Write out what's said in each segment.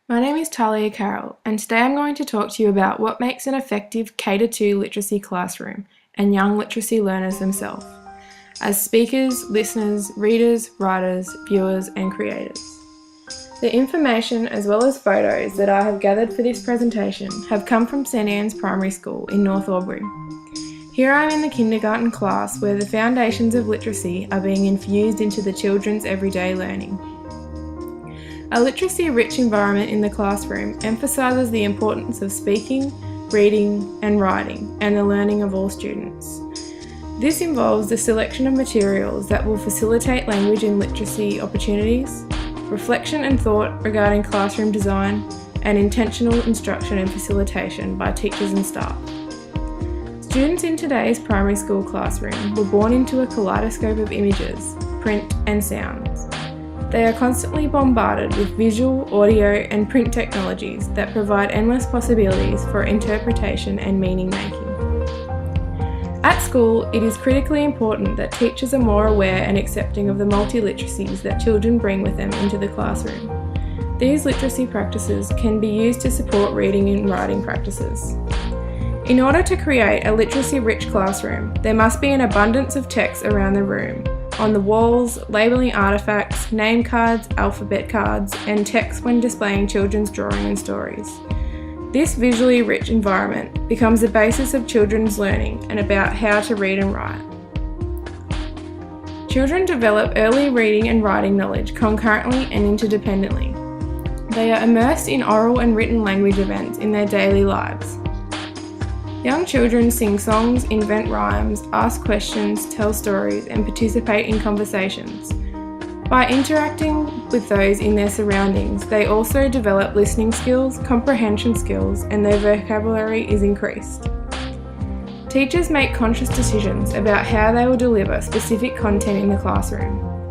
My name is Talia Carroll, and today I'm going to talk to you about what makes an effective K-2 literacy classroom and young literacy learners themselves, as speakers, listeners, readers, writers, viewers, and creators. The information as well as photos that I have gathered for this presentation have come from St Anne's Primary School in North Albury. Here I am in the kindergarten class where the foundations of literacy are being infused into the children's everyday learning. A literacy-rich environment in the classroom emphasises the importance of speaking, reading and writing and the learning of all students. This involves the selection of materials that will facilitate language and literacy opportunities, reflection and thought regarding classroom design, and intentional instruction and facilitation by teachers and staff. Students in today's primary school classroom were born into a kaleidoscope of images, print and sounds. They are constantly bombarded with visual, audio and print technologies that provide endless possibilities for interpretation and meaning making. At school, it is critically important that teachers are more aware and accepting of the multi-literacies that children bring with them into the classroom. These literacy practices can be used to support reading and writing practices. In order to create a literacy-rich classroom, there must be an abundance of text around the room, on the walls, labelling artefacts, name cards, alphabet cards, and text when displaying children's drawing and stories. This visually rich environment becomes the basis of children's learning and about how to read and write. Children develop early reading and writing knowledge concurrently and interdependently. They are immersed in oral and written language events in their daily lives. Young children sing songs, invent rhymes, ask questions, tell stories, and participate in conversations. By interacting with those in their surroundings, they also develop listening skills, comprehension skills, and their vocabulary is increased. Teachers make conscious decisions about how they will deliver specific content in the classroom.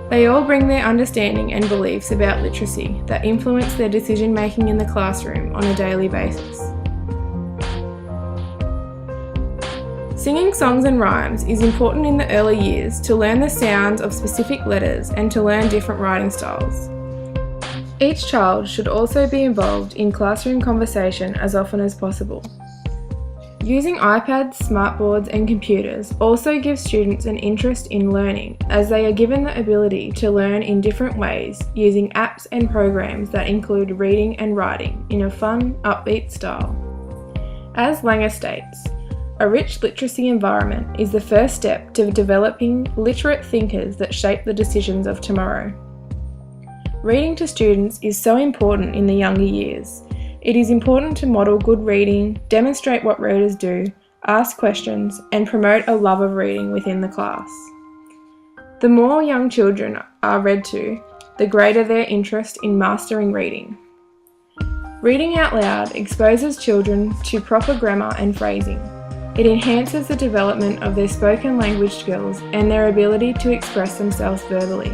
They all bring their understanding and beliefs about literacy that influence their decision making in the classroom on a daily basis. Singing songs and rhymes is important in the early years to learn the sounds of specific letters and to learn different writing styles. Each child should also be involved in classroom conversation as often as possible. Using iPads, smartboards and computers also gives students an interest in learning, as they are given the ability to learn in different ways using apps and programs that include reading and writing in a fun, upbeat style. As Langer states, a rich literacy environment is the first step to developing literate thinkers that shape the decisions of tomorrow. Reading to students is so important in the younger years. It is important to model good reading, demonstrate what readers do, ask questions, and promote a love of reading within the class. The more young children are read to, the greater their interest in mastering reading. Reading out loud exposes children to proper grammar and phrasing. It enhances the development of their spoken language skills and their ability to express themselves verbally.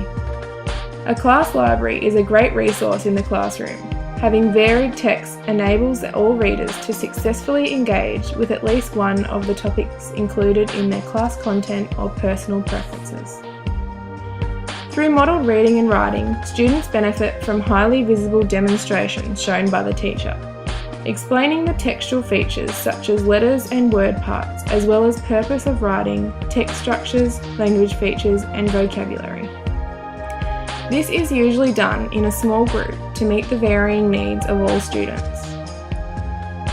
A class library is a great resource in the classroom. Having varied text enables all readers to successfully engage with at least one of the topics included in their class content or personal preferences. Through modelled reading and writing, students benefit from highly visible demonstrations shown by the teacher, explaining the textual features such as letters and word parts, as well as purpose of writing, text structures, language features, and vocabulary. This is usually done in a small group to meet the varying needs of all students.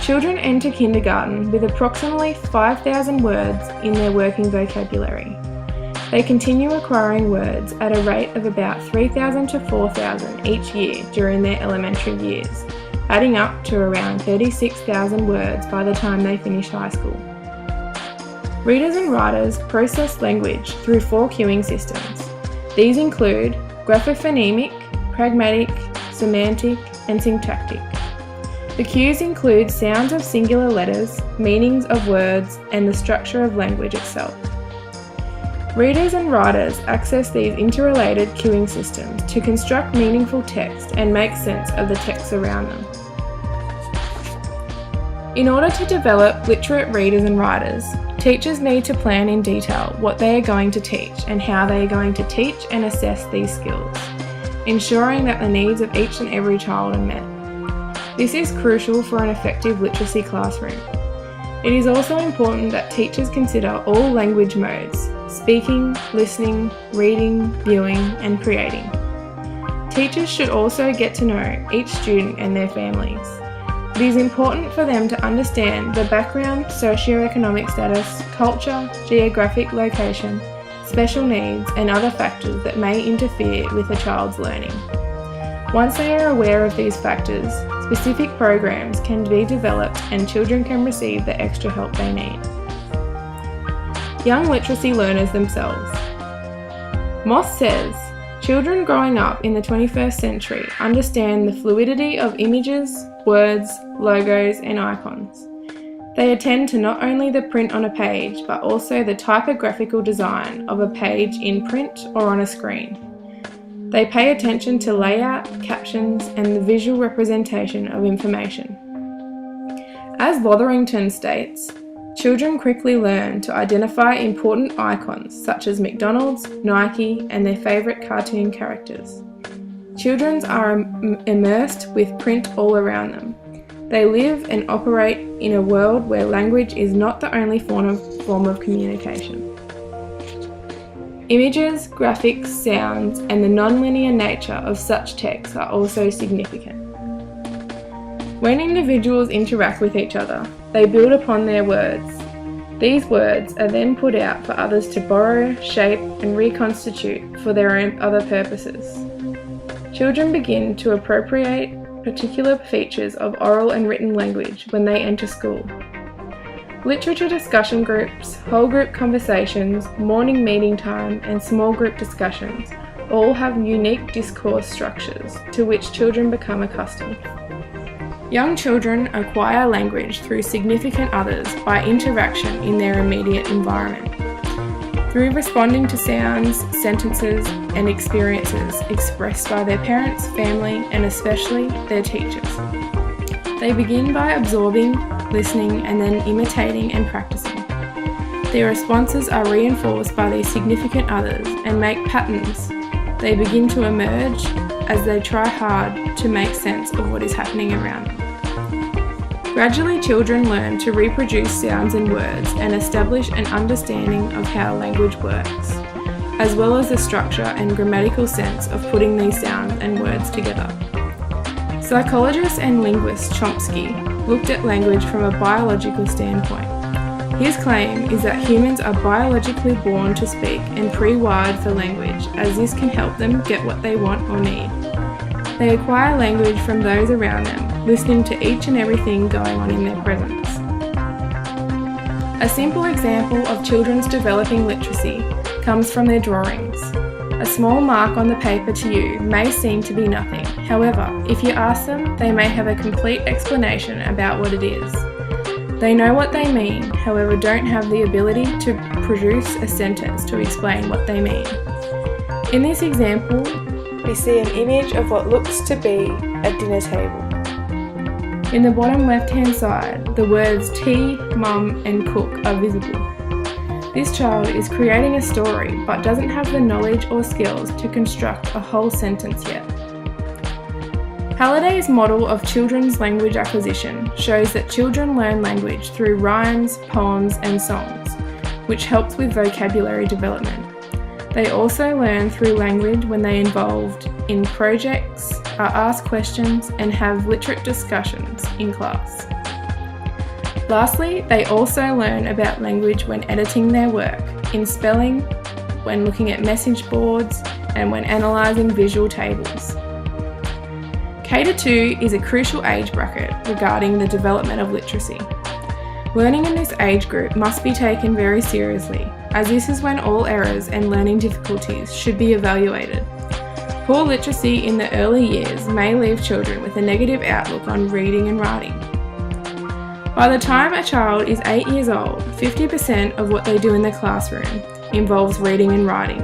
Children enter kindergarten with approximately 5,000 words in their working vocabulary. They continue acquiring words at a rate of about 3,000 to 4,000 each year during their elementary years, adding up to around 36,000 words by the time they finish high school. Readers and writers process language through 4 cueing systems. These include graphophonemic, pragmatic, semantic, and syntactic. The cues include sounds of singular letters, meanings of words, and the structure of language itself. Readers and writers access these interrelated cueing systems to construct meaningful text and make sense of the text around them. In order to develop literate readers and writers, teachers need to plan in detail what they are going to teach and how they are going to teach and assess these skills, ensuring that the needs of each and every child are met. This is crucial for an effective literacy classroom. It is also important that teachers consider all language modes: speaking, listening, reading, viewing, and creating. Teachers should also get to know each student and their families. It is important for them to understand the background, socioeconomic status, culture, geographic location, special needs, and other factors that may interfere with a child's learning. Once they are aware of these factors, specific programs can be developed and children can receive the extra help they need. Young literacy learners themselves. Moss says, children growing up in the 21st century understand the fluidity of images, words, logos, and icons. They attend to not only the print on a page, but also the typographical design of a page in print or on a screen. They pay attention to layout, captions, and the visual representation of information. As Lotherington states, children quickly learn to identify important icons such as McDonald's, Nike, and their favourite cartoon characters. Children are immersed with print all around them. They live and operate in a world where language is not the only form of communication. Images, graphics, sounds, and the non-linear nature of such text are also significant. When individuals interact with each other, they build upon their words. These words are then put out for others to borrow, shape, and reconstitute for their own other purposes. Children begin to appropriate particular features of oral and written language when they enter school. Literature discussion groups, whole group conversations, morning meeting time, and small group discussions all have unique discourse structures to which children become accustomed. Young children acquire language through significant others by interaction in their immediate environment. Through responding to sounds, sentences, and experiences expressed by their parents, family, and especially their teachers. They begin by absorbing, listening, and then imitating and practicing. Their responses are reinforced by these significant others and make patterns. They begin to emerge as they try hard to make sense of what is happening around them. Gradually, children learn to reproduce sounds and words and establish an understanding of how language works, as well as the structure and grammatical sense of putting these sounds and words together. Psychologist and linguist Chomsky looked at language from a biological standpoint. His claim is that humans are biologically born to speak and pre-wired for language, as this can help them get what they want or need. They acquire language from those around them, listening to each and everything going on in their presence. A simple example of children's developing literacy comes from their drawings. A small mark on the paper to you may seem to be nothing. However, if you ask them, they may have a complete explanation about what it is. They know what they mean, however don't have the ability to produce a sentence to explain what they mean. In this example, we see an image of what looks to be a dinner table. In the bottom left-hand side, the words tea, mum, and cook are visible. This child is creating a story but doesn't have the knowledge or skills to construct a whole sentence yet. Halliday's model of children's language acquisition shows that children learn language through rhymes, poems, and songs, which helps with vocabulary development. They also learn through language when they are involved in projects, are asked questions, and have literate discussions in class. Lastly, they also learn about language when editing their work, in spelling, when looking at message boards, and when analysing visual tables. K-2 is a crucial age bracket regarding the development of literacy. Learning in this age group must be taken very seriously, as this is when all errors and learning difficulties should be evaluated. Poor literacy in the early years may leave children with a negative outlook on reading and writing. By the time a child is 8 years old, 50% of what they do in the classroom involves reading and writing.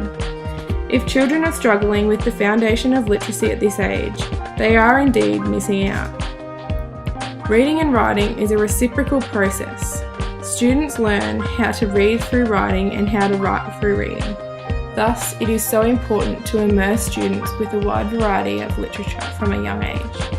If children are struggling with the foundation of literacy at this age, they are indeed missing out. Reading and writing is a reciprocal process. Students learn how to read through writing and how to write through reading. Thus, it is so important to immerse students with a wide variety of literature from a young age.